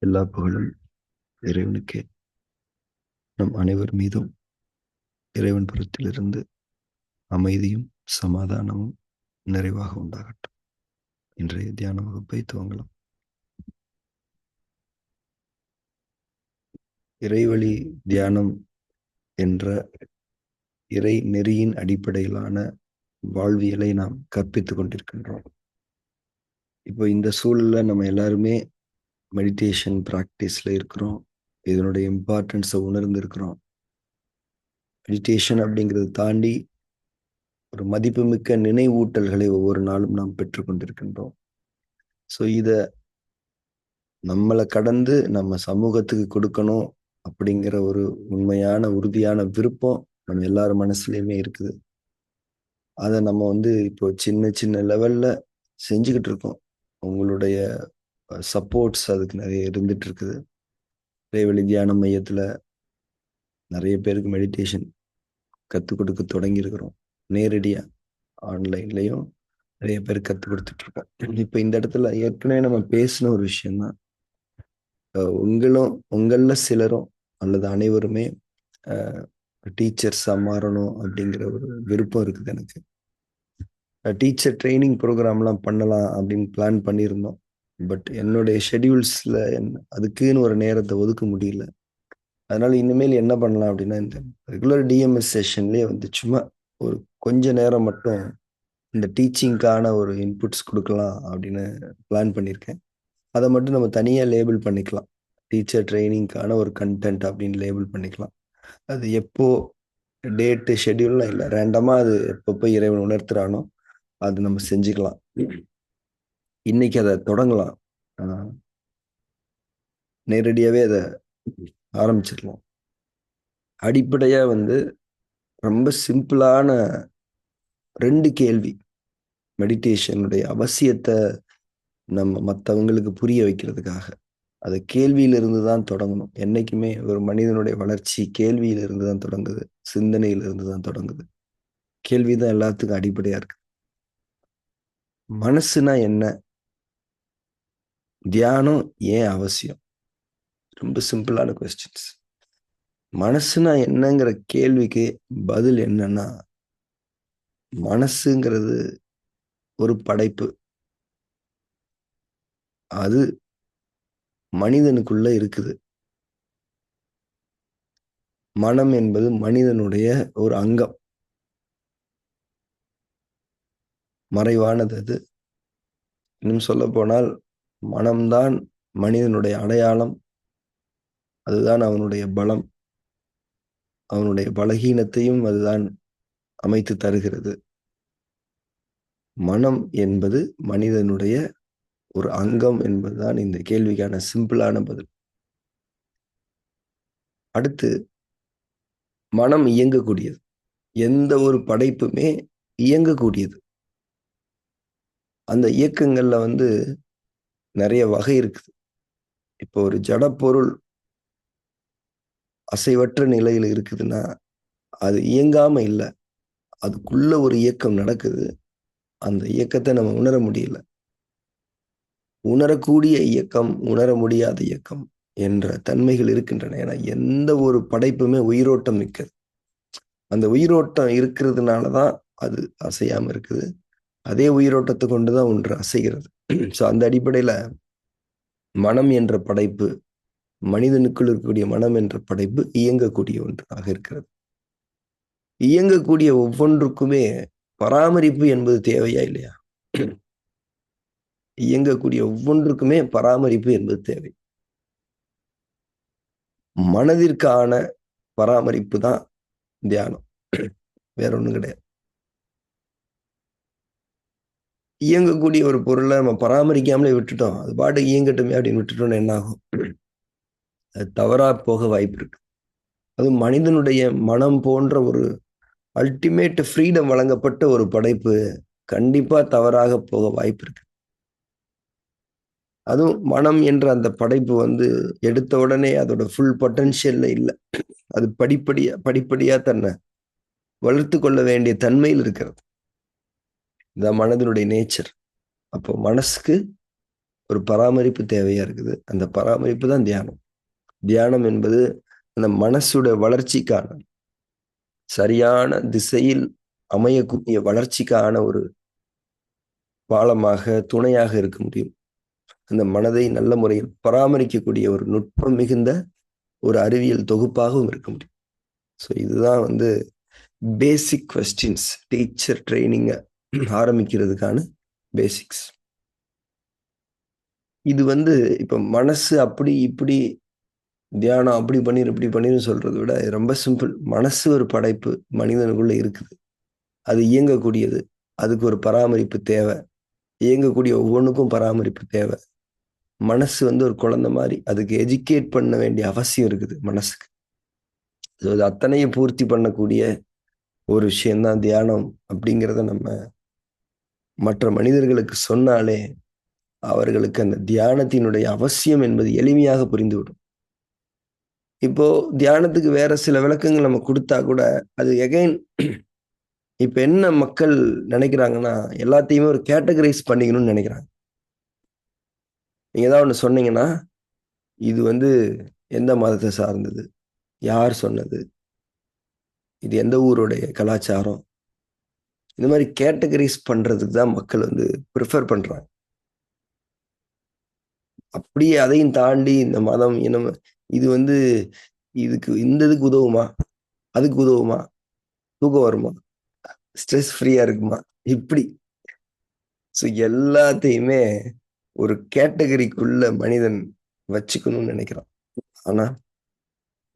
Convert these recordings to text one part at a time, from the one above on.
எல்லா புகழும் இறைவனுக்கே. நம் அனைவர் மீதும் இறைவன் புறத்திலிருந்து அமைதியும் சமாதானமும் நிறைவாக உண்டாகட்டும். இன்றைய தியான வகுப்பை துவங்கலாம். இறைவழி தியானம் என்ற இறை நெறியின் அடிப்படையிலான வாழ்வியலை நாம் கற்பித்துக் கொண்டிருக்கின்றோம். இப்போ இந்த சூழல்ல நம்ம எல்லாருமே மெடிடேஷன் பிராக்டிஸ்ல இருக்கிறோம். இதனுடைய இம்பார்ட்டன்ஸை உணர்ந்து இருக்கிறோம். மெடிடேஷன் அப்படிங்கிறத தாண்டி ஒரு மதிப்புமிக்க நினைவூட்டல்களை ஒவ்வொரு நாளும் நாம் பெற்றுக்கொண்டிருக்கின்றோம். ஸோ இதை நம்மளை கடந்து நம்ம சமூகத்துக்கு கொடுக்கணும் அப்படிங்கிற ஒரு உண்மையான உறுதியான விருப்பம் நம்ம எல்லாரும் மனசுலயுமே இருக்குது. அதை நம்ம இப்போ சின்ன சின்ன லெவல்ல செஞ்சுக்கிட்டு இருக்கோம். உங்களுடைய சப்போர்ட்ஸ் அதுக்கு நிறைய இருந்துட்டு இருக்குது. இறைவழி தியான மையத்துல நிறைய பேருக்கு மெடிடேஷன் கற்றுக் கொடுக்க தொடங்கி இருக்கிறோம். நேரடியா ஆன்லைன்லயும் நிறைய பேர் கற்றுக் கொடுத்துட்டு இருக்கோம். இப்போ இந்த இடத்துல ஏற்கனவே நம்ம பேசின ஒரு விஷயம்தான், உங்கள சிலரும் அல்லது அனைவருமே டீச்சர்ஸா மாறணும் அப்படிங்கிற ஒரு விருப்பம் இருக்குது எனக்கு. டீச்சர் ட்ரைனிங் ப்ரோக்ராம்லாம் பண்ணலாம் அப்படின்னு பிளான் பண்ணியிருந்தோம். பட் என்னுடைய ஷெடியூல்ஸ்ல அதுக்குன்னு ஒரு நேரத்தை ஒதுக்க முடியல. அதனால இனிமேல் என்ன பண்ணலாம் அப்படின்னா, இந்த ரெகுலர் டிஎம்எஸ் செஷன்லேயே சும்மா ஒரு கொஞ்ச நேரம் மட்டும் இந்த டீச்சிங்க்கான ஒரு இன்புட்ஸ் கொடுக்கலாம் அப்படின்னு பிளான் பண்ணியிருக்கேன். அதை மட்டும் நம்ம தனியாக லேபிள் பண்ணிக்கலாம். டீச்சர் ட்ரைனிங்க்கான ஒரு கண்டென்ட் அப்படின்னு லேபிள் பண்ணிக்கலாம். அது எப்போ டேட்டு ஷெட்யூல்லாம் இல்லை, ரேண்டமாக அது எப்பப்போ இறைவன் உணர்த்துறானோ அது நம்ம செஞ்சுக்கலாம். இன்னைக்கு அதை தொடங்கலாம். நேரடியாகவே அதை ஆரம்பிச்சிடலாம். அடிப்படையா ரொம்ப சிம்பிளான 2 கேள்வி மெடிடேஷனுடைய அவசியத்தை நம்ம மற்றவங்களுக்கு புரிய வைக்கிறதுக்காக. அது கேள்வியிலிருந்து தான் தொடங்கணும். என்னைக்குமே ஒரு மனிதனுடைய வளர்ச்சி கேள்வியிலிருந்து தான் தொடங்குது, சிந்தனையிலிருந்து தான் தொடங்குது. கேள்விதான் எல்லாத்துக்கும் அடிப்படையா இருக்கு. மனசுனா என்ன? தியானம் ஏன் அவசியம்? ரொம்ப சிம்பிளான கொஸ்டின்ஸ். மனசுனா என்னங்கிற கேள்விக்கு பதில் என்னன்னா, மனசுங்கிறது ஒரு படைப்பு. அது மனிதனுக்குள்ள இருக்குது. மனம் என்பது மனிதனுடைய ஒரு அங்கம். மறைவானது அது. இன்னும் சொல்ல போனால் மனம்தான் மனிதனுடைய அடையாளம். அதுதான் அவனுடைய பலம். அவனுடைய பலகீனத்தையும் அதுதான் அமைத்து தருகிறது. மனம் என்பது மனிதனுடைய ஒரு அங்கம் என்பதுதான் இந்த கேள்விக்கான சிம்பிளான பதில். அடுத்து, மனம் இயங்கக்கூடியது. எந்த ஒரு படைப்புமே இயங்கக்கூடியது. அந்த இயக்கங்கள்ல நிறைய வகை இருக்குது. இப்போ ஒரு ஜடப்பொருள் அசைவற்ற நிலையில் இருக்குதுன்னா அது இயங்காம இல்லை, அதுக்குள்ள ஒரு இயக்கம் நடக்குது. அந்த இயக்கத்தை நம்ம உணர முடியல. உணரக்கூடிய இயக்கம், உணர முடியாத இயக்கம் என்ற தன்மைகள் இருக்கின்றன. ஏன்னா எந்த ஒரு படைப்புமே உயிரோட்டம் மிக்கது. அந்த உயிரோட்டம் இருக்கிறதுனாலதான் அது அசையாம இருக்குது. அதே உயிரோட்டத்தை கொண்டுதான் ஒன்று அசைகிறது. ஸோ அந்த அடிப்படையில மனம் என்ற படைப்பு, மனிதனுக்குள் இருக்கக்கூடிய மனம் என்ற படைப்பு இயங்கக்கூடிய ஒன்றாக இருக்கிறது. இயங்கக்கூடிய ஒவ்வொன்றுக்குமே பராமரிப்பு என்பது தேவையா இல்லையா? இயங்கக்கூடிய ஒவ்வொன்றுக்குமே பராமரிப்பு என்பது தேவை. மனதிற்கான பராமரிப்பு தான் தியானம், வேற ஒண்ணும் கிடையாது. இயங்கக்கூடிய ஒரு பொருளை நம்ம பராமரிக்காமலே விட்டுட்டோம், அது பாட்டு இயங்கட்டுமே அப்படின்னு விட்டுட்டோம்னு என்ன ஆகும்? அது தவறா போக வாய்ப்பு இருக்கு. அது மனிதனுடைய மனம் போன்ற ஒரு அல்டிமேட் ஃப்ரீடம் வழங்கப்பட்ட ஒரு படைப்பு கண்டிப்பா தவறாக போக வாய்ப்பு இருக்கு. அதுவும் மனம் என்ற அந்த படைப்பு எடுத்த உடனே அதோட ஃபுல் பொட்டன்ஷியல்ல இல்லை. அது படிப்படியா தன்னை வளர்த்து கொள்ள வேண்டிய தன்மையில் இருக்கிறது. இதான் மனதினுடைய நேச்சர். அப்போ மனசுக்கு ஒரு பராமரிப்பு தேவையா இருக்குது. அந்த பராமரிப்பு தான் தியானம். தியானம் என்பது அந்த மனசோட வளர்ச்சிக்கான சரியான திசையில் அமையக்கூடிய வளர்ச்சிக்கான ஒரு பாலமாக, துணையாக இருக்க முடியும். அந்த மனதை நல்ல முறையில் பராமரிக்கக்கூடிய ஒரு நுட்பம் மிகுந்த ஒரு அறிவியல் தொகுப்பாகவும் இருக்க முடியும். ஸோ இதுதான் வந்து பேசிக் கொஸ்டின்ஸ் டீச்சர் ட்ரைனிங்கை ஆரம்பிக்கிறதுக்கான பேசிக்ஸ். இது வந்து இப்ப மனசு அப்படி இப்படி தியானம் அப்படி பண்ணிரு இப்படி பண்ணிரு சொல்றதை விட ரொம்ப சிம்பிள். மனசு ஒரு படைப்பு மனிதனுக்குள்ள இருக்குது. அது இயங்கக்கூடியது. அதுக்கு ஒரு பராமரிப்பு தேவை. இயங்கக்கூடிய ஒவ்வொன்றுக்கும் பராமரிப்பு தேவை. மனசு வந்து ஒரு குழந்தை மாதிரி. அதுக்கு எஜுகேட் பண்ண வேண்டிய அவசியம் இருக்குது மனசுக்கு. அது அத்தனையும் பூர்த்தி பண்ணக்கூடிய ஒரு விஷயம்தான் தியானம் அப்படிங்கிறத நம்ம மற்ற மனிதர்களுக்கு சொன்னாலே அவர்களுக்கு அந்த தியானத்தினுடைய அவசியம் என்பது எளிமையாக புரிந்துவிடும். இப்போ தியானத்துக்கு வேற சில விளக்கங்கள் நம்ம கொடுத்தா கூட அது எகைன் இப்ப என்ன மக்கள் நினைக்கிறாங்கன்னா எல்லாத்தையுமே ஒரு கேட்டகரைஸ் பண்ணிக்கணும்னு நினைக்கிறாங்க. நீங்க ஏதாவது ஒண்ணு சொன்னீங்கன்னா இது வந்து எந்த மதத்தை சார்ந்தது, யார் சொன்னது, இது எந்த ஊருடைய கலாச்சாரம், இந்த மாதிரி கேட்டகரைஸ் பண்றதுக்கு தான் மக்கள் வந்து ப்ரிஃபர் பண்றாங்க. அப்படியே அதையும் தாண்டி இந்த மதம் இனம் இது வந்து இதுக்கு இந்த இதுக்கு உதவுமா, அதுக்கு உதவுமா, தூக்கம் வருமா, ஸ்ட்ரெஸ் ஃப்ரீயா இருக்குமா, இப்படி ஸோ எல்லாத்தையுமே ஒரு கேட்டகரிக்குள்ள மனிதன் வச்சுக்கணும்னு நினைக்கிறான். ஆனா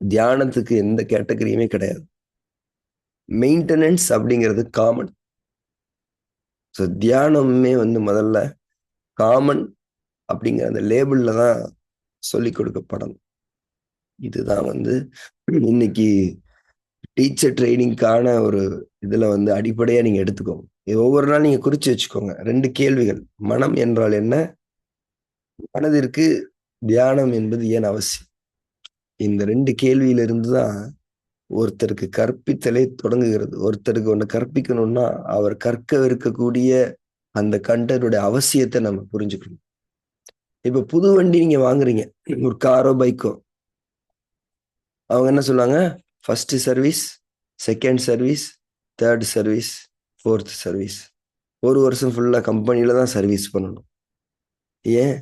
தியானத்துக்கு எந்த கேட்டகரியுமே கிடையாது. மெயின்டெனன்ஸ் அப்படிங்கிறது காமன். ஸோ தியானமே வந்து முதல்ல காமன் அப்படிங்கிற அந்த லேபிள்ல தான் சொல்லிக் கொடுக்கப்படணும். இதுதான் வந்து இன்னைக்கு டீச்சர் ட்ரைனிங்கான ஒரு இதுல வந்து அடிப்படையா நீங்க எடுத்துக்கோங்க. ஒவ்வொரு நாள் நீங்க குறிச்சு வச்சுக்கோங்க. 2 கேள்விகள். மனம் என்றால் என்ன? மனதிற்கு தியானம் என்பது ஏன் அவசியம்? இந்த 2 கேள்வியிலிருந்து தான் ஒருத்தருக்கு கற்பித்தலே தொடங்குகிறது. ஒருத்தருக்கு ஒண்ணு கற்பிக்கணும்னா அவர் கற்கவிருக்கக்கூடிய அந்த கண்டனுடைய அவசியத்தை நம்ம புரிஞ்சுக்கணும். இப்ப புது வண்டி நீங்க வாங்குறீங்க, ஒரு காரோ பைக்கோ, அவங்க என்ன சொல்லுவாங்க? First service, second service, third service, fourth service. ஒரு வருஷம் ஃபுல்லா கம்பெனில தான் சர்வீஸ் பண்ணணும். ஏன்?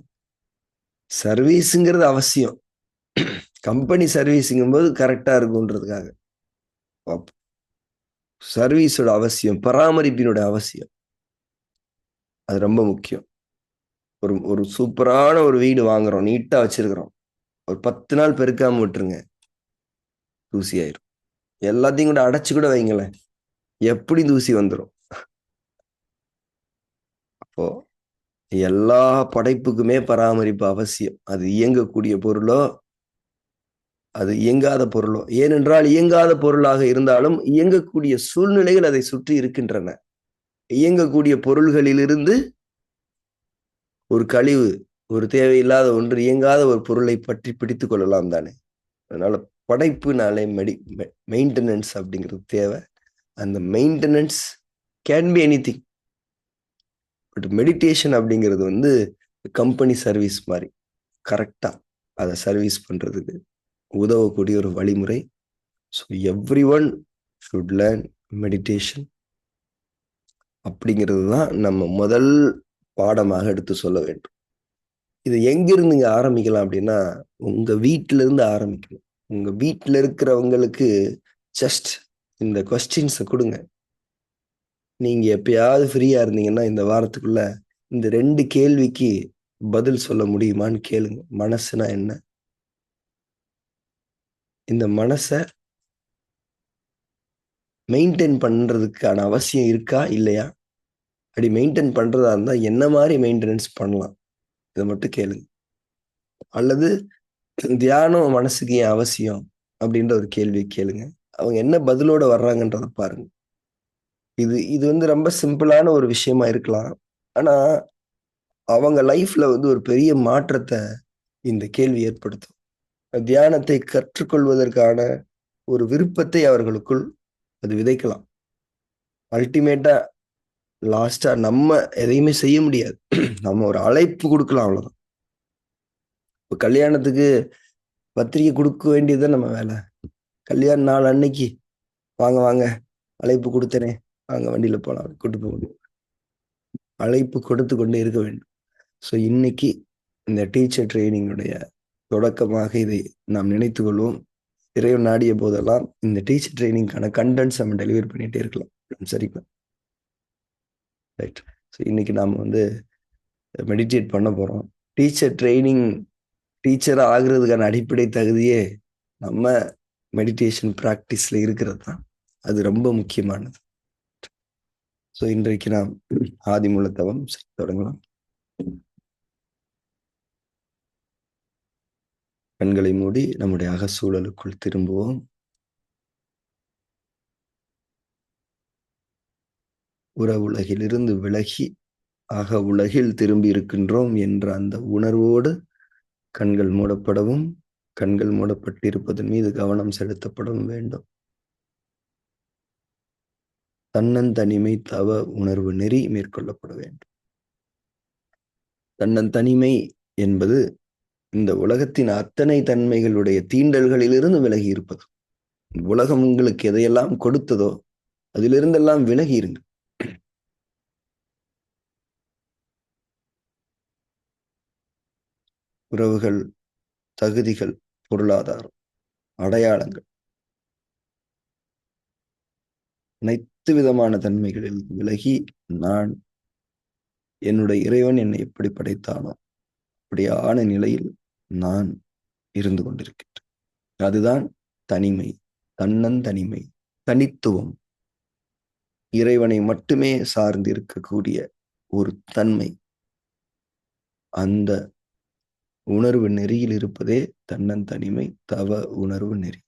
சர்வீஸுங்கிறது அவசியம். கம்பெனி சர்வீஸுங்கும் போது கரெக்டா இருக்குன்றதுக்காக. சர்வீஸோட அவசியம், பராமரிப்பினோட அவசியம், அது ரொம்ப முக்கியம். ஒரு ஒரு சூப்பரான ஒரு வீடு வாங்குறோம், நீட்டா வச்சிருக்கிறோம். ஒரு 10 நாள் பெருக்காம விட்டுருங்க, தூசி ஆயிரும். எல்லாத்தையும் கூட அடைச்சு கூட வைங்களேன், எப்படி தூசி வந்துடும். அப்போ எல்லா படைப்புக்குமே பராமரிப்பு அவசியம். அது இயங்கக்கூடிய பொருளோ அது இயங்காத பொருளோ, ஏனென்றால் இயங்காத பொருளாக இருந்தாலும் இயங்கக்கூடிய சூழ்நிலைகள் அதை சுற்றி இருக்கின்றன. இயங்கக்கூடிய பொருள்களிலிருந்து ஒரு கழிவு, ஒரு தேவையில்லாத ஒன்று, இயங்காத ஒரு பொருளை பற்றி பிடித்துக் கொள்ளலாம் தானே. அதனால படைப்புனாலே மெயின்டெனன்ஸ் அப்படிங்கிறது தேவை. அந்த maintenance can be anything. But meditation அப்படிங்கிறது வந்து கம்பெனி சர்வீஸ் மாதிரி கரெக்டா அதை சர்வீஸ் பண்றதுக்கு உதவக்கூடிய ஒரு வழிமுறை. So everyone should learn meditation அப்படிங்கிறது தான் நம்ம முதல் பாடமாக எடுத்து சொல்ல வேண்டும். இது எங்கிருந்து இங்க ஆரம்பிக்கலாம் அப்படின்னா, உங்க வீட்டில இருந்து ஆரம்பிக்கணும். உங்க வீட்டில் இருக்கிறவங்களுக்கு ஜஸ்ட் இந்த கொஸ்டின்ஸை கொடுங்க. நீங்க எப்பயாவது ஃப்ரீயா இருந்தீங்கன்னா இந்த வாரத்துக்குள்ள இந்த 2 கேள்விக்கு பதில் சொல்ல முடியுமான்னு கேளுங்க. மனசுனா என்ன? இந்த மனசை மெயின்டைன் பண்றதுக்கான அவசியம் இருக்கா இல்லையா? அப்படி மெயின்டைன் பண்றதா இருந்தா என்ன மாதிரி மெயின்டெனன்ஸ் பண்ணலாம்? இதை மட்டும் கேளுங்க. அல்லது தியானம் மனசுக்கு ஏன் அவசியம் அப்படின்ற ஒரு கேள்வி கேளுங்க. அவங்க என்ன பதிலோட வர்றாங்கன்றத பாருங்க. இது இது வந்து ரொம்ப சிம்பிளான ஒரு விஷயமா இருக்கலாம். ஆனா அவங்க லைஃப்ல வந்து ஒரு பெரிய மாற்றத்தை இந்த கேள்வி ஏற்படுத்தும். தியானத்தை கற்றுக்கொள்வதற்கான ஒரு விருப்பத்தை அவர்களுக்குள் அது விதைக்கலாம். அல்டிமேட்டா லாஸ்டா நம்ம எதையுமே செய்ய முடியாது. நம்ம ஒரு அழைப்பு கொடுக்கலாம், அவ்வளவுதான். இப்ப கல்யாணத்துக்கு பத்திரிக்கை குடுக்க வேண்டியது தான் நம்ம வேலை. கல்யாண நாள் அன்னைக்கு, "வாங்க, வாங்க. அழைப்பு குடுத்தேனே. வாங்க வண்டியில போலாம்." கூட்டு போக முடியும். அழைப்பு கொடுத்து கொண்டே இருக்க வேண்டும். ஸோ இன்னைக்கு இந்த டீச்சர் ட்ரெய்னிங்குடைய தொடக்கமாக இதை நாம் நினைத்துக் கொள்வோம். இறைவன் நாடிய போதெல்லாம் இந்த டீச்சர் ட்ரெய்னிங்க்கான கன்டென்ட்ஸ் நம்ம டெலிவரி பண்ணிட்டே இருக்கலாம். சரிங்களா? ரைட். ஸோ இன்னைக்கு நாம வந்து மெடிடேட் பண்ண போறோம். டீச்சர் ட்ரெய்னிங் டீச்சரா ஆகுறதுக்கான அடிப்படை தகுதியே நம்ம மெடிடேஷன் பிராக்டிஸ்ல இருக்கிறது தான். அது ரொம்ப முக்கியமானது. ஸோ இன்றைக்கு நாம் ஆதிமூல தவம் செய்ய தொடங்கலாம். கண்களை மூடி நம்முடைய அகச்சூழலுக்குள் திரும்புவோம். உலகிலிருந்து விலகி அக உலகில் திரும்பி இருக்கின்றோம் என்ற அந்த உணர்வோடு கண்கள் மூடப்படவும், கண்கள் மூடப்பட்டிருப்பதன் மீது கவனம் செலுத்தப்படவும் வேண்டும். தன்னந்தனிமை தவ உணர்வு நெறி மேற்கொள்ளப்பட வேண்டும். தன்னந்தனிமை என்பது இந்த உலகத்தின் அத்தனை தன்மைகளுடைய தீண்டல்களிலிருந்து விலகி இருப்பது. உலகம் உங்களுக்கு எதையெல்லாம் கொடுத்ததோ அதிலிருந்தெல்லாம் விலகி இருங்க. உறவுகள், தகுதிகள், பொருளாதாரம், அடையாளங்கள், அனைத்து விதமான தன்மைகளில் விலகி நான் என்னுடைய இறைவன் என்னை எப்படி படைத்தானோ அப்படியான நிலையில் நான் இருந்து கொண்டிருக்கின்றேன். அதுதான் தனிமை, தன்னந்தனிமை, தனித்துவம். இறைவனை மட்டுமே சார்ந்து இருக்கக்கூடிய ஒரு தன்மை. அந்த உணர்வு நெறியில் இருப்பதே தன்னந்தனிமை தவ உணர்வு நெறி.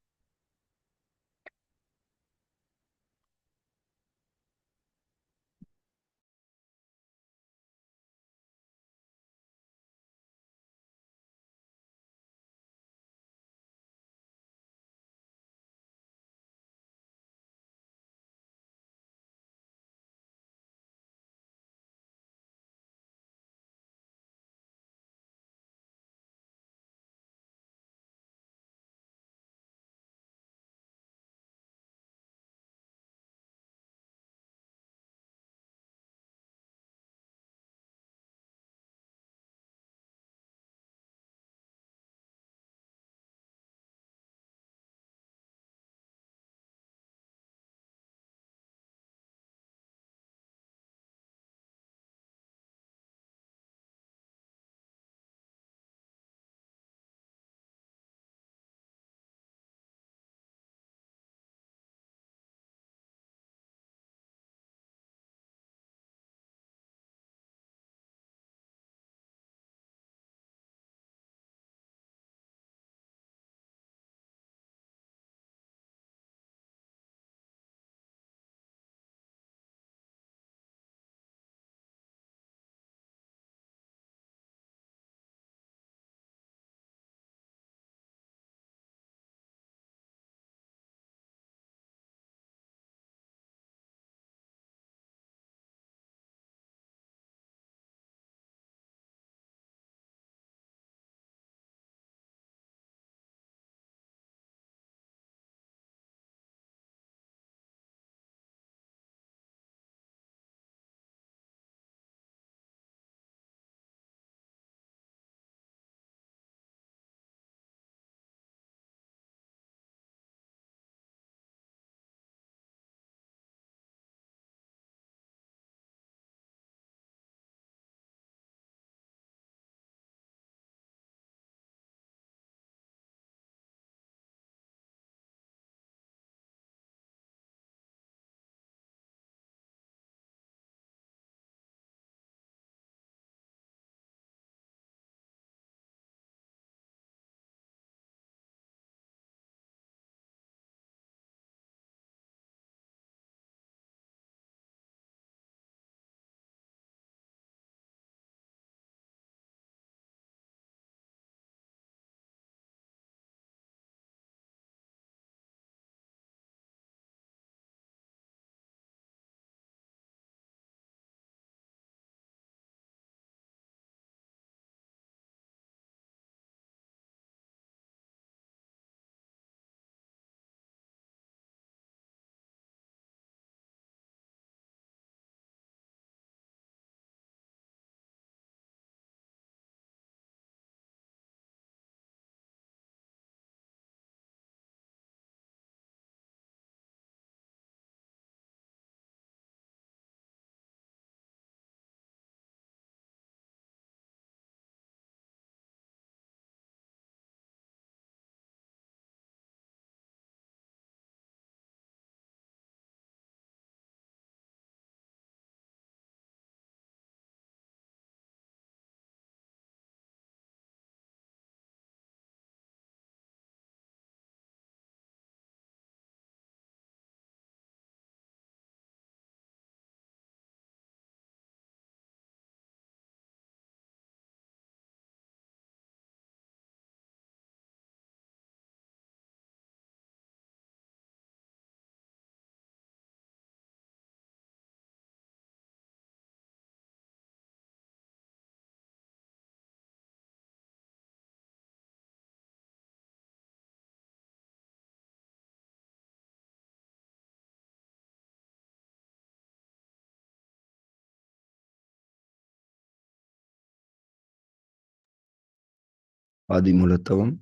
ஆதிமூலத்தவம்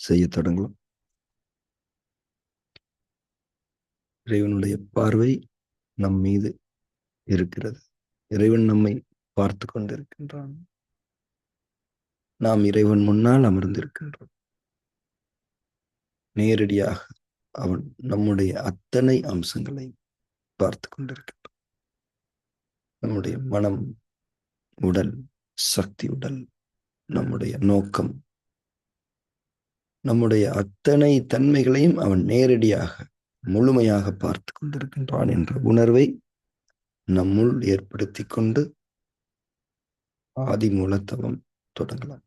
செய்ய தொடங்கலாம். இறைவனுடைய பார்வை நம் மீது இருக்கிறது. இறைவன் நம்மை பார்த்து கொண்டிருக்கின்றான். நாம் இறைவன் முன்னால் அமர்ந்திருக்கின்றோம். நேரடியாக அவன் நம்முடைய அத்தனை அம்சங்களை பார்த்து கொண்டிருக்கின்றான். நம்முடைய மனம், உடல், சக்தி உடல், நம்முடைய நோக்கம், நம்முடைய அத்தனை தன்மைகளையும் அவன் நேரடியாக முழுமையாக பார்த்து கொண்டிருக்கின்றான் என்ற உணர்வை நம்முள் ஏற்படுத்தி கொண்டு ஆதி மூலத்தவம் தொடங்கலாம்.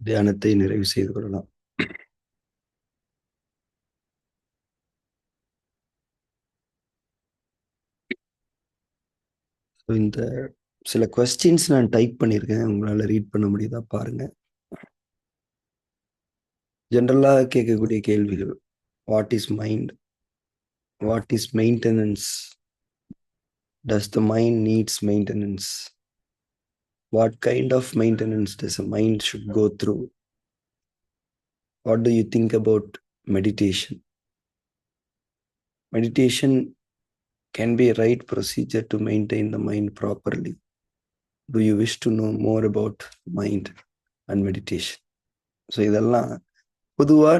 தியானத்தை நிறைவு செய்து கொள்ளலாம். இந்த சில கொஸ்டின்ஸ் நான் டைப் பண்ணியிருக்கேன், உங்களால ரீட் பண்ண முடியுதா பாருங்க. ஜென்ரலாக கேட்கக்கூடிய கேள்விகள்: what is mind? What is maintenance? Does the mind needs maintenance? What kind of maintenance does a mind should go through? What do you think about meditation? Meditation can be a right procedure to maintain the mind properly. Do you wish to know more about mind and meditation? So இதெல்லாம் பொதுவாக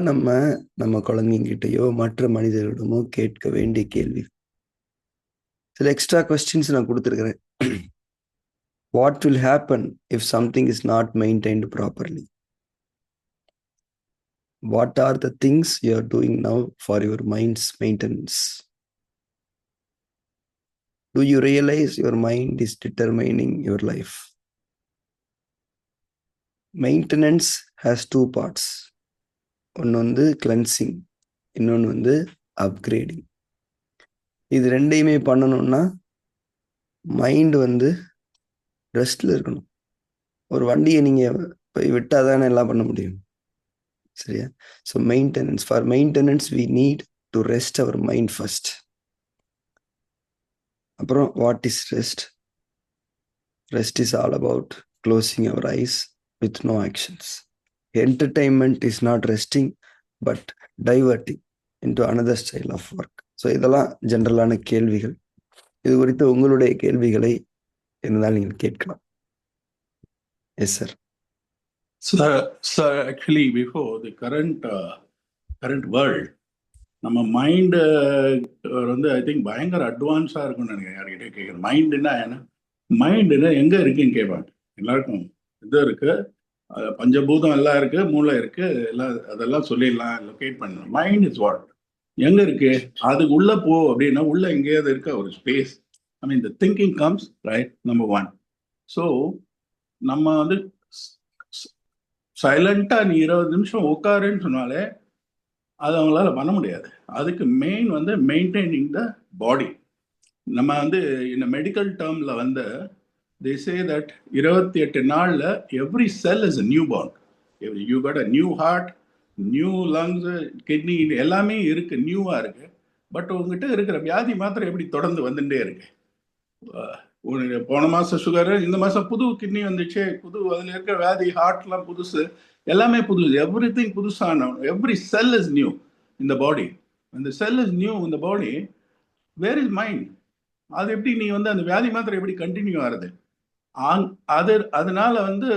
நம்ம குழந்தைங்கிட்டயோ மற்ற மனிதர்களிடமோ கேட்க வேண்டிய கேள்வி. சில extra questions நான் கொடுத்துருக்கிறேன். What will happen if something is not maintained properly? What are the things you are doing now for your minds maintenance? Do you realize your mind is determining your life? Maintenance has two parts. ஒன்று வந்து cleansing, இன்னொன்று வந்து upgrading. இது ரெண்டையுமே பண்ணணும்னா mind வந்து ரெஸ்ட்ல இருக்கணும். ஒரு வண்டியை நீங்க போய் விட்டா தானே எல்லாம் பண்ண முடியும், சரியா? So maintenance, for maintenance we need to rest our mind first. அப்புறம் what is rest? Rest is all about closing our eyes with no actions. Entertainment is not resting but diverting into another style of work. So இதெல்லாம் ஜென்ரலான கேள்விகள். இது குறித்து உங்களுடைய கேள்விகளை இருந்தால் நீங்கள் கேட்கலாம். Yes sir. Sir, actually before the current world, நம்ம மைண்டு வந்து ஐ திங்க் பயங்கர அட்வான்ஸாக இருக்கும்னு நினைக்கிறேன். யார்கிட்ட கேட்குறேன் மைண்டுன்னா என்ன, மைண்டுன்னா எங்கே இருக்குன்னு கேட்பாங்க. எல்லாருக்கும் இது இருக்கு, பஞ்சபூதம் எல்லாம் இருக்கு, மூளை இருக்கு, எல்லாம் அதெல்லாம் சொல்லிடலாம், லொக்கேட் பண்ணலாம். மைண்ட் இஸ் வாட், எங்கே இருக்கு, அதுக்கு உள்ளே போ அப்படின்னா உள்ள எங்கேயாவது இருக்க ஒரு ஸ்பேஸ். ஐ மீன் த thinking comes right, number one. So நம்ம வந்து சைலண்டாக நீ 20 நிமிஷம் உட்காருன்னு சொன்னாலே அது அவங்களால பண்ண முடியாது. அதுக்கு மெயின் வந்து மெயின்டைனிங் த பாடி. நம்ம வந்து இந்த மெடிக்கல் டேர்மில் வந்து they say that 28 நாளில் every cell is a new born. You got a new heart, new lungs, kidney, எல்லாமே இருக்கு, நியூவாக இருக்கு. பட் உங்ககிட்ட இருக்கிற வியாதி மாத்திரம் எப்படி தொடர்ந்து வந்துட்டே இருக்கு. போன மாதம் சுகரு, இந்த மாதம் புது கிட்னி வந்துச்சு, புது அதில் இருக்கிற வியாதி, ஹார்ட்லாம் புதுசு, எல்லாமே புதுசு, எவ்ரி திங் புதுசான. Every cell is new in the body. அந்த cell is new in the body. Where is mind? அது எப்படி நீ வந்து அந்த வியாதி மாத்திரம் எப்படி கண்டினியூ ஆகுது? அதனால வந்து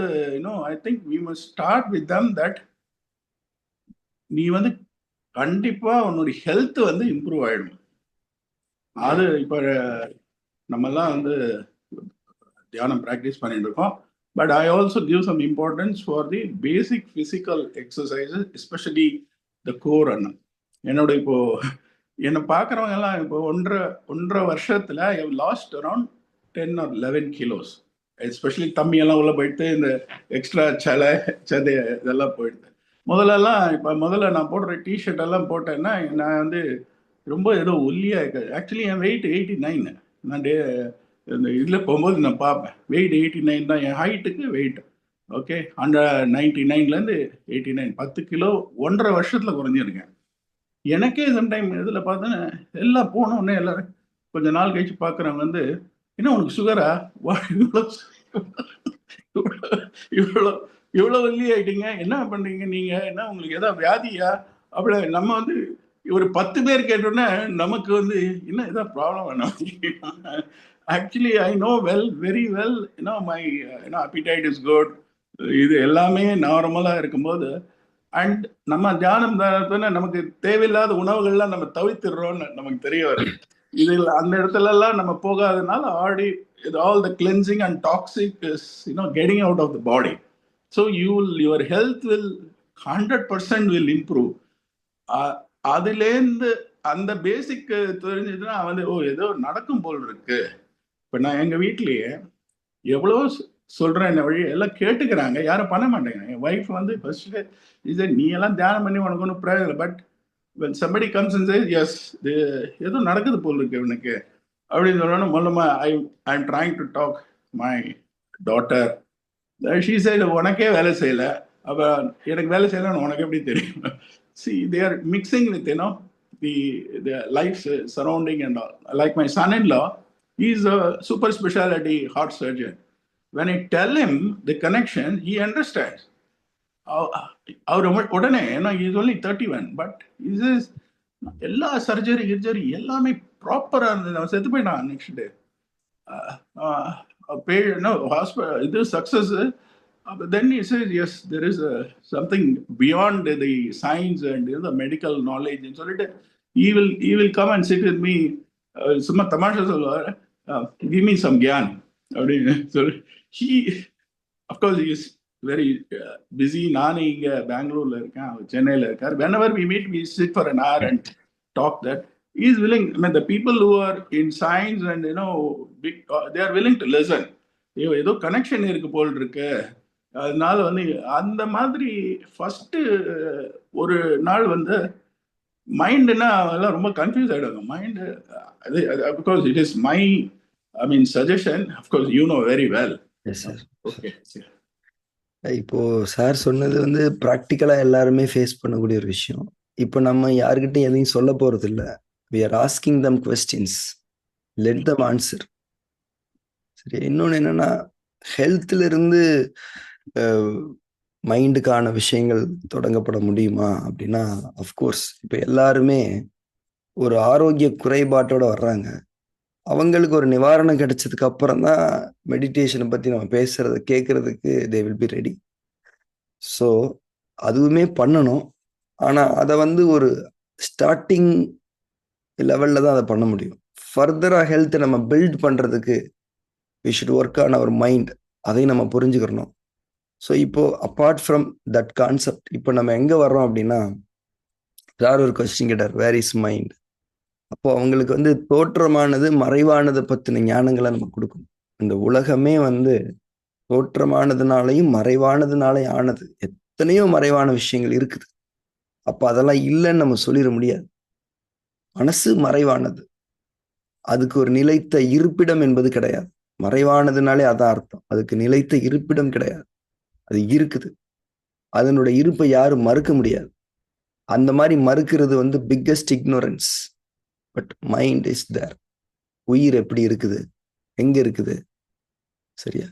I think we must start with them that நீ வந்து கண்டிப்பா உன்னுடைய ஹெல்த் வந்து இம்ப்ரூவ் ஆயிடும். அது இப்போ நம்மெல்லாம் வந்து தியானம் ப்ராக்டிஸ் பண்ணிட்டு இருக்கோம். But I also give some importance for the basic physical exercises, especially the core. அண்ணன் என்னோட இப்போ என்னை பார்க்குறவங்க எல்லாம் இப்போ ஒன்றரை வருஷத்துல I have lost around 10 or 11 kilos. Especially தம்மியெல்லாம் உள்ள போயிட்டு இந்த எக்ஸ்ட்ரா சதை இதெல்லாம் போயிடுது. முதல்ல நான் போடுற டிஷர்ட் எல்லாம் போட்டேன்னா நான் வந்து ரொம்ப ஏதோ ஒல்லியா இருக்காது. ஆக்சுவலி என் வெயிட் 89. நான் இந்த இதில் போகும்போது நான் பார்ப்பேன், வெயிட் 89 தான் என் ஹைட்டுக்கு வெயிட். ஓகே, 99லேருந்து 89, 10 கிலோ 1.5 வருஷத்தில் குறைஞ்சிருக்கேன். எனக்கே சம்டைம் இதில் பார்த்தேன்னா எல்லாம் போனோடனே எல்லாரும் கொஞ்ச நாள் கழிச்சு பார்க்குறவங்க வந்து, என்ன உனக்கு சுகரா, இவ்வளோ வெள்ளி ஆயிட்டீங்க, என்ன பண்றீங்க நீங்க, என்ன உங்களுக்கு ஏதாவது வியாதியா? அப்படி நம்ம வந்து ஒரு 10 பேர் கேட்டோன்னே நமக்கு வந்து என்ன ஏதாவது ப்ராப்ளம் வேணும். Actually I know very well, my appetite is good. இது எல்லாமே நார்மலா இருக்கும்போது, அண்ட் நம்ம தியானம் நமக்கு தேவையில்லாத உணவுகள்லாம் நம்ம தவிர்த்துடுறோம்னு நமக்கு தெரிய வருது. இதில் அந்த இடத்துல எல்லாம் நம்ம போகாதனால already all the cleansing and toxic is getting out of the body. So your health will 100% will improve. அதுலேருந்து அந்த பேசிக் தெரிஞ்சதுன்னா வந்து ஏதோ நடக்கும் போல் இருக்கு. இப்போ நான் எங்கள் வீட்லேயே எவ்வளோ சொல்றேன் என்ன வழி எல்லாம் கேட்டுக்கிறாங்க, யாரும் பண்ண மாட்டேங்கிறாங்க. என் ஒய்ஃப் வந்து ஃபர்ஸ்ட் இது நீ எல்லாம் தியானம் பண்ணி உனக்கு ஒன்றும் பிரயோஜனம், but when somebody comes and says yes, ஏதோ நடக்குது போல் இருக்கு இவனுக்கு அப்படின்னு சொல்லணும். மூலமா I am trying to talk my daughter. She side உனக்கே வேலை செய்யல, அப்ப எனக்கு வேலை செய்யலன்னு உனக்கு எப்படி தெரியும்? See, they are mixing with the life surrounding and all. Like my son-in-law, he's a super specialty heart surgeon. When I tell him the connection, he understands. அவர் உடனே ஏன்னா இஸ் ஒன்லி 31, பட் இஸ் எல்லா surgery கிர்ஜரி எல்லாமே ப்ராப்பரா இருந்தது. அவன் செத்து போயிட்டான் next day. Hospital இது success. Then he says, yes, there is something beyond the science and the medical knowledge. And so he will come and sit with me. சும்மா தமாஷா சொல்லுவார், give me some gyan. அப்படின்னு சொல்லி he, of course, he is very busy. நானே இங்க பெங்களூர்ல இருக்கேன், அவர் சென்னையில இருக்கார். Whenever we meet, we sit for an hour and talk that. He is willing. I mean, the people who are in science and big, they are willing to listen. ஏதோ connection இருக்கு போல் இருக்கு. அதனால வந்து அந்த மாதிரி ஃபர்ஸ்ட் ஒரு நாள் வந்து மைண்டுன்னா அதெல்லாம் ரொம்ப கன்ஃபியூஸ் ஆயிடுவாங்க. மைண்டு அது because it is my suggestion. Of course you know very well. Okay, இப்போ சார் சொன்னது வந்து ப்ராக்டிக்கலா எல்லாருமே ஃபேஸ் பண்ணக்கூடிய ஒரு விஷயம். இப்போ நம்ம யாருக்கிட்டையும் எதையும் சொல்ல போறது இல்லை. we are asking them questions, let them answer. சரி, இன்னொன்று என்னன்னா, ஹெல்த்ல இருந்து மைண்டுக்கான விஷயங்கள் தொடங்கப்பட முடியுமா அப்படின்னா, அஃப்கோர்ஸ் இப்போ எல்லாருமே ஒரு ஆரோக்கிய குறைபாட்டோட வர்றாங்க. அவங்களுக்கு ஒரு நிவாரணம் கிடைச்சதுக்கு அப்புறம் தான் மெடிடேஷனை பத்தி நம்ம பேசுறத கேட்கறதுக்கு they will be ready. So அதுவுமே பண்ணணும். ஆனா அதை வந்து ஒரு ஸ்டார்டிங் லெவல்ல தான் அதை பண்ண முடியும். ஃபர்தரா ஹெல்த்தை நம்ம பில்ட் பண்றதுக்கு we should work on our mind. அதை நம்ம புரிஞ்சுக்கிறணும். ஸோ இப்போ அப்பார்ட் ஃப்ரம் தட் கான்செப்ட், இப்போ நம்ம எங்க வர்றோம் அப்படின்னா, யார் ஒரு கொஸ்டின் கேட்டார், வேர் இஸ் மைண்ட். அப்போ அவங்களுக்கு வந்து தோற்றமானது மறைவானதை பத்தின ஞானங்களை நம்ம கொடுக்கணும். இந்த உலகமே வந்து தோற்றமானதுனாலையும் மறைவானதுனாலையும் ஆனது. எத்தனையோ மறைவான விஷயங்கள் இருக்குது. அப்ப அதெல்லாம் இல்லைன்னு நம்ம சொல்லிட முடியாது. மனசு மறைவானது, அதுக்கு ஒரு நிலைத்த இருப்பிடம் என்பது கிடையாது. மறைவானதுனாலே அதான் அர்த்தம், அதுக்கு நிலைத்த இருப்பிடம் கிடையாது. அது இருக்குது, அதனுடைய இருப்பை யாரும் மறுக்க முடியாது. அந்த மாதிரி மறுக்கிறது வந்து biggest ignorance. But mind is there. உயிர் எப்படி இருக்குது, எங்க இருக்குது? சரியா?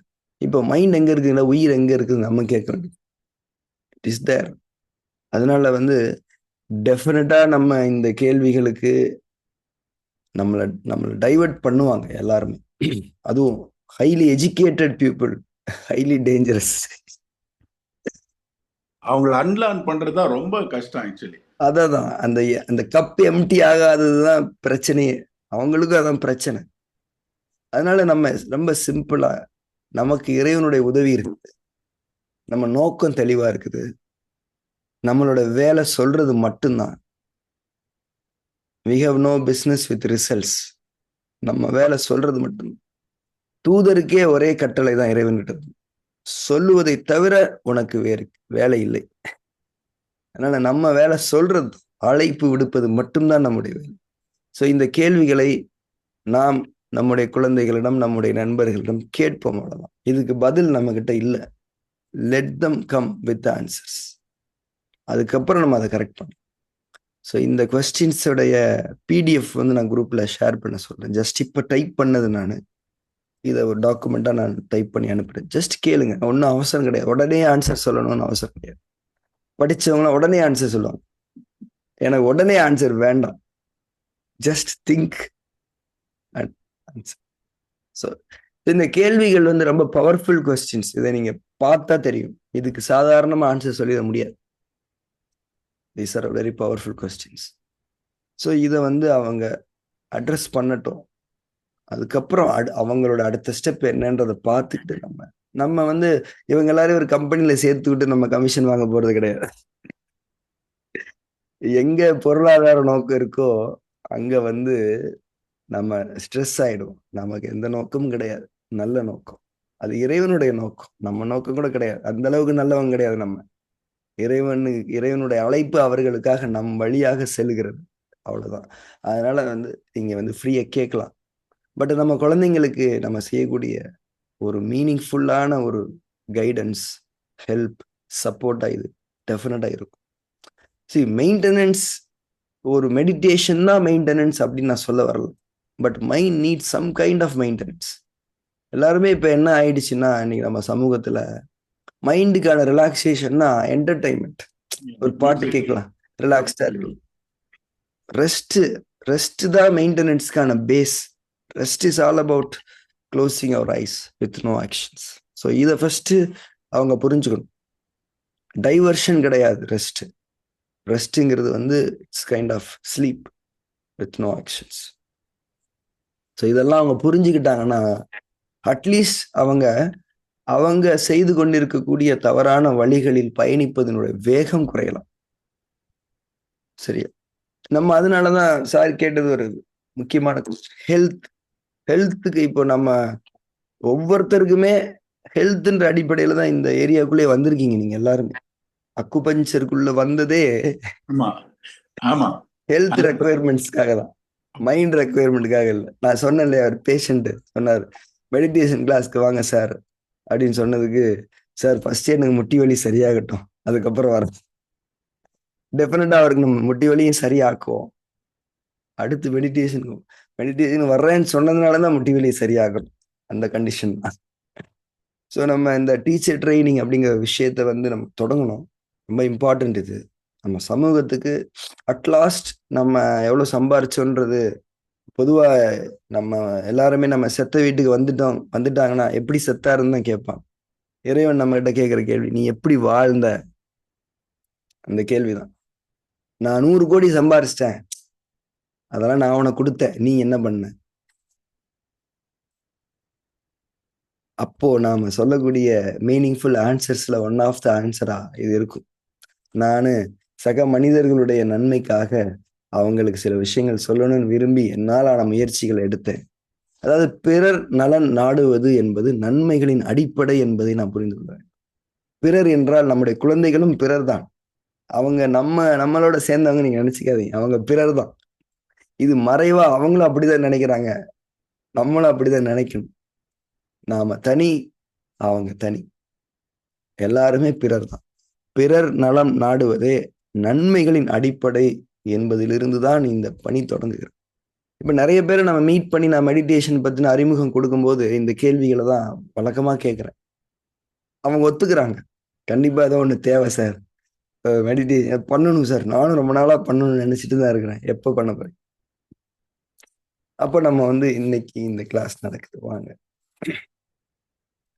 இப்போ மைண்ட் எங்க இருக்குதுன்னா உயிர் எங்க இருக்குது நம்ம கேட்க வேண்டியது. It is there. அதனால வந்து டெஃபினட்டா நம்ம இந்த கேள்விகளுக்கு நம்மளை டைவர்ட் பண்ணுவாங்க எல்லாருமே. அதுவும் highly educated people, highly dangerous. அவங்களை அன்லேர்ன் பண்றதா ரொம்ப கஷ்டம் ஆக்சுவலி. அதான் அந்த கப் எம்டி ஆகாததுதான் பிரச்சனையே. அவங்களுக்கும் அதான் பிரச்சனை. அதனால நம்ம ரொம்ப சிம்பிளா, நமக்கு இறைவனுடைய உதவி இருக்குது, நம்ம நோக்கம் தெளிவா இருக்குது, நம்மளோட வேலை சொல்றது மட்டும்தான். we have no business with results. நம்ம வேலை சொல்றது மட்டும். தூதருக்கே ஒரே கட்டளை தான் இறைவன்கிட்ட, சொல்லுவதை தவிர உனக்கு வேறு வேலை இல்லை. அதனால நம்ம வேலை சொல்றது, அழைப்பு விடுப்பது மட்டும்தான் நம்முடைய வேலை. ஸோ இந்த கேள்விகளை நாம் நம்முடைய குழந்தைகளிடம், நம்முடைய நண்பர்களிடம் கேட்போம், அவ்வளவுதான். இதுக்கு பதில் நம்ம கிட்ட இல்லை. Let them come with answers. அதுக்கப்புறம் நம்ம அதை கரெக்ட் பண்ணலாம். ஸோ இந்த கொஸ்டின்ஸோடைய பிடிஎஃப் வந்து நான் குரூப்ல ஷேர் பண்ண சொல்றேன். ஜஸ்ட் இப்போ டைப் பண்ணது நான். இதை ஒரு டாக்குமெண்டா நான் டைப் பண்ணி அனுப்புறேன். ஜஸ்ட் கேளுங்க, ஒன்றும் அவசரம் கிடையாது. உடனே ஆன்சர் சொல்லணும்னு அவசரம் கிடையாது. படிச்சவங்களாம் உடனே ஆன்சர் சொல்லுவாங்க, எனக்கு உடனே ஆன்சர் வேண்டாம். Just think and answer. So இந்த கேள்விகள் வந்து ரொம்ப பவர்ஃபுல் கொஸ்டின்ஸ். இதை நீங்க பார்த்தா தெரியும், இதுக்கு சாதாரணமா ஆன்சர் சொல்லிட முடியாது. These are very powerful questions. So இதை வந்து அவங்க அட்ரஸ் பண்ணட்டும். அதுக்கப்புறம் அவங்களோட அடுத்த ஸ்டெப் என்னன்றதை பார்த்துக்கிட்டு நம்ம வந்து இவங்க எல்லாரும் ஒரு கம்பெனியில சேர்த்துக்கிட்டு நம்ம கமிஷன் வாங்க போறது கிடையாது. எங்க பொருளாதார நோக்கம் இருக்கோ அங்க வந்து நம்ம ஸ்ட்ரெஸ் ஆயிடும். நமக்கு எந்த நோக்கமும் கிடையாது, நல்ல நோக்கம். அது இறைவனுடைய நோக்கம், நம்ம நோக்கம் கூட கிடையாது. அந்த அளவுக்கு நல்லவங்க கிடையாது நம்ம. இறைவனுடைய அழைப்பு அவர்களுக்காக நம் வழியாக செல்கிறது, அவ்வளவுதான். அதனால வந்து நீங்க வந்து ஃப்ரீயா கேட்கலாம். பட் நம்ம குழந்தைங்களுக்கு நம்ம செய்யக்கூடிய ஒரு மீனிங்ஃபுல்லான ஒரு கைடன்ஸ், ஹெல்ப், சப்போர்ட்டா இது டெஃபினட்டா இருக்கும். மெயின்டெனன்ஸ், ஒரு மெடிடேஷன் தான் மெயின்டெனன்ஸ் அப்படின்னு நான் சொல்ல வரல. But mind need some kind of maintenance. எல்லாருமே இப்ப என்ன ஆயிடுச்சுன்னா, இன்னைக்கு நம்ம சமூகத்துல மைண்டுக்கான ரிலாக்ஸேஷன்னா என்டர்டைன்மெண்ட். ஒரு பாட்டு கேட்கலாம், ரிலாக்ஸ்டா இருக்கு. ரெஸ்ட் தான் மெயின்டெனன்ஸ்க்கான base. Rest is all about closing our eyes with no actions. So இதை ஃபர்ஸ்ட் அவங்க புரிஞ்சுக்கணும். டைவர்ஷன் கிடையாது ரெஸ்ட். ரெஸ்ட்ங்கிறது வந்து it's kind of sleep with no actions. So இதெல்லாம் அவங்க புரிஞ்சுக்கிட்டாங்கன்னா அட்லீஸ்ட் அவங்க செய்து கொண்டிருக்கக்கூடிய தவறான வழிகளில் பயணிப்பதனுடைய வேகம் குறையலாம். சரியா? நம்ம அதனாலதான் சார் கேட்டது ஒரு முக்கியமான ஹெல்த்துக்கு இப்போ நம்ம ஒவ்வொருத்தருக்குமே ஹெல்த்ன்ற அடிப்படையில தான் இந்த ஏரியாக்குள்ளே வந்திருக்கீங்க நீங்க எல்லாருமே. அக்குபஞ்சருக்குள்ள வந்ததே ஹெல்த் ரெக்குயர்மெண்ட்ஸ்க்காக தான், மைண்ட் ரெக்குயர்மெண்ட்டுக்காக இல்லை. நான் சொன்னேன் இல்லையா, ஒரு பேஷண்ட் சொன்னார் மெடிடேஷன் கிளாஸ்க்கு வாங்க சார் அப்படின்னு சொன்னதுக்கு, சார் ஃபர்ஸ்ட் எனக்கு முட்டி வலி சரியாகட்டும், அதுக்கப்புறம் வர. டெஃபினட்டா அவருக்கு நம்ம முட்டி வலியும் சரியாக்குவோம். அடுத்து மெடிடேஷன் வர்றேன்னு சொன்னதுனாலதான் முட்டி வலி சரியாகணும், அந்த கண்டிஷன் தான். ஸோ நம்ம இந்த டீச்சர் ட்ரைனிங் அப்படிங்கிற விஷயத்த வந்து நம்ம தொடங்கணும். ரொம்ப இம்பார்ட்டன்ட் இது நம்ம சமூகத்துக்கு. அட்லாஸ்ட் நம்ம எவ்வளோ சம்பாரிச்சோன்றது, பொதுவா நம்ம எல்லாருமே நம்ம செத்த வீட்டுக்கு வந்துட்டாங்கன்னா எப்படி செத்தாருன்னு தான் கேட்பான். இறைவன் நம்ம கிட்ட கேட்கிற கேள்வி, நீ எப்படி வாழ்ந்த? அந்த கேள்விதான். நான் 100 கோடி சம்பாரிச்சிட்டேன், அதெல்லாம் நான் உனக்கு கொடுத்தேன், நீ என்ன பண்ண? அப்போ நாம சொல்லக்கூடிய மீனிங்ஃபுல் ஆன்சர்ஸ்ல ஒன் ஆஃப் த ஆன்சரா இது இருக்கும். நானு சக மனிதர்களுடைய நன்மைக்காக அவங்களுக்கு சில விஷயங்கள் சொல்லணும்னு விரும்பி என்னாலான முயற்சிகளை எடுத்தேன். அதாவது பிறர் நலன் நாடுவது என்பது நன்மைகளின் அடிப்படை என்பதை நான் புரிந்து கொள்வேன். பிறர் என்றால் நம்முடைய குழந்தைகளும் பிறர் தான். அவங்க நம்மளோட சேர்ந்தவங்க நீங்க நினைச்சுக்காதீங்க, அவங்க பிறர் தான். இது மறைவா அவங்களும் அப்படிதான் நினைக்கிறாங்க, நம்மளும் அப்படிதான் நினைக்கணும். நாம தனி, அவங்க தனி, எல்லாருமே பிறர் தான். பிறர் நலம் நாடுவதே நன்மைகளின் அடிப்படை என்பதிலிருந்து தான் இந்த பணி தொடங்குகிறது. இப்ப நிறைய பேரை நம்ம மீட் பண்ணி நான் மெடிடேஷன் பத்தின அறிமுகம் கொடுக்கும்போது இந்த கேள்விகளை தான் வழக்கமா கேட்கிறேன். அவங்க ஒத்துக்கிறாங்க, கண்டிப்பா ஏதோ ஒண்ணு தேவை சார், மெடிடேஷன் பண்ணணும் சார், நானும் ரொம்ப நாளா பண்ணணும்னு நினைச்சிட்டு தான் இருக்கிறேன், எப்போ பண்ண போறேன்? அப்போ நம்ம வந்து இன்னைக்கு இந்த கிளாஸ் நடக்குது, வாங்க.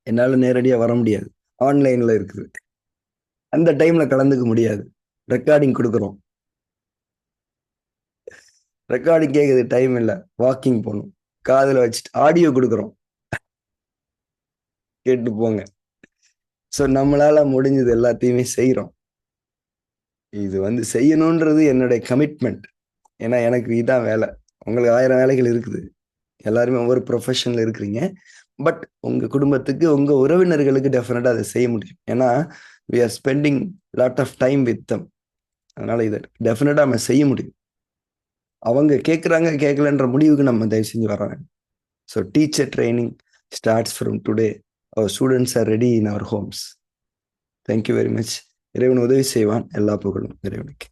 என்னால நேரடியா வர முடியாது, ஆன்லைன்ல இருக்குது, அந்த டைம்ல கலந்துக்க முடியாது, ரெக்கார்டிங் கொடுக்குறோம், ரெக்கார்டிங் கேட்குது, டைம் இல்லை, வாக்கிங் போகணும், காதுல வச்சுட்டு ஆடியோ கொடுக்குறோம், கேட்டு போங்க. ஸோ நம்மளால முடிஞ்சது எல்லாத்தையுமே செய்யறோம். இது வந்து செய்யணுன்றது என்னுடைய கமிட்மெண்ட். ஏன்னா எனக்கு இதான் வேலை. உங்களுக்கு 1000 வேலைகள் இருக்குது, எல்லாருமே ஒவ்வொரு ப்ரொஃபஷன்ல இருக்கிறீங்க. பட் உங்க குடும்பத்துக்கு, உங்க உறவினர்களுக்கு டெஃபினட்டா அதை செய்ய முடியும். ஏன்னா we are spending lot of time with them. அதனால இதை டெஃபினட்டா நம்ம செய்ய முடியும். அவங்க கேட்குறாங்க கேட்கலன்ற முடிவுக்கு நம்ம தயவு செஞ்சு வர்றாங்க. So teacher training starts from today. Our students are ready in our homes. Thank you very much. இறைவன் உதவி செய்வான். எல்லா புகழும் இறைவனுக்கு.